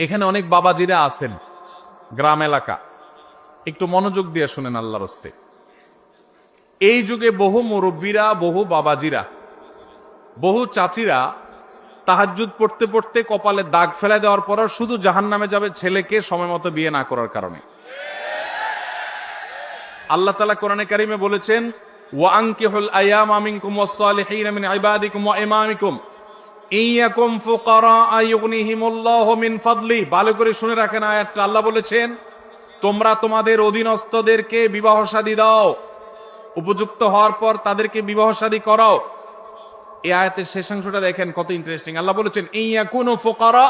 এখানে অনেক বাবাজিরা আছেন, গ্রাম এলাকা, একটু মনোযোগ দিয়ে শুনেন আল্লাহর হস্তে। এই যুগে বহু মুরব্বীরা, বহু বাবাজিরা, বহু চাচিরা তাহাজ্জুদ পড়তে পড়তে কপালে দাগ ফেলে দেওয়ার পর শুধু জাহান্নামে যাবে ছেলেকে সময় মতো বিয়ে না করার কারণে। আল্লাহ তাআলা কোরআনে কারিমে বলেছেন, ওয়াআনকিহুল আয়ামা মিনকুম ওয়াস-সালিহিনা মিন ইবাদিকুম ওয়া ইমামিকুম ইয়াকুম ফুকারা ইউগনিহিমুল্লাহু মিন ফাদলি। ভালো করে শুনে রাখেন আয়াতটা। আল্লাহ বলেছেন, তোমরা তোমাদের অধীনস্থদেরকে বিবাহ শাদী দাও, উপযুক্ত হওয়ার পর তাদেরকে বিবাহ শাদী করাও। এই আয়াতের শেষাংশটা দেখেন কত ইন্টারেস্টিং। আল্লাহ বলেছেন, ইয়াকুনু ফুকারা,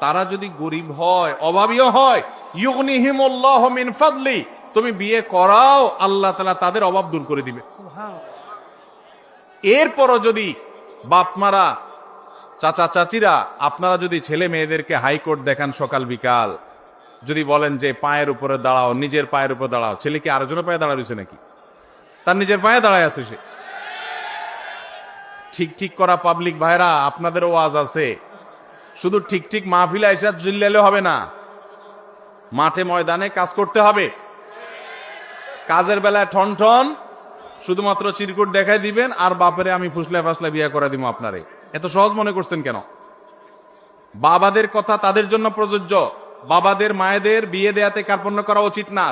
তারা যদি গরিব হয়, অভাবীও হয়, ইউগনিহিমুল্লাহু মিন ফাদলি, তুমি বিয়ে করাও, আল্লাহ তাআলা তাদের অভাব দূর করে দিবে। এরপরও যদি বাপমারা, চাচা চাচিরা, আপনারা যদি ছেলে মেয়েদেরকে হাইকোর্ট দেখান সকাল বিকাল, যদি বলেন যে পায়ের উপরে দাঁড়াও, নিজের পায়ের উপরে দাঁড়াও, ছেলে কি আরেকজনের পায়ে দাঁড়া রয়েছে নাকি? তার নিজের পায়ে দাঁড়ায় আছে সে। ঠিক ঠিক করা পাবলিক ভাইরা, আপনাদের ওয়াজ আছে, শুধু ঠিক ঠিক মাহফিলে এসে জিল্লালে হবে না, মাঠে ময়দানে কাজ করতে হবে। কাজের বেলায় ঠন ঠন শুধুমাত্র চিরকুট দেখাই দিবেন, আর বাপেরে আমি ফুসলায় ফাসলায় বিয়ে করে দিব আপনারে। এত সহজ মনে করছেন কেন? বাবাদের কথা তাদের জন্য প্রযোজ্য। বাবাদের মায়েদের বিয়ে দেয়াতে কার্পণ্য করা উচিত না।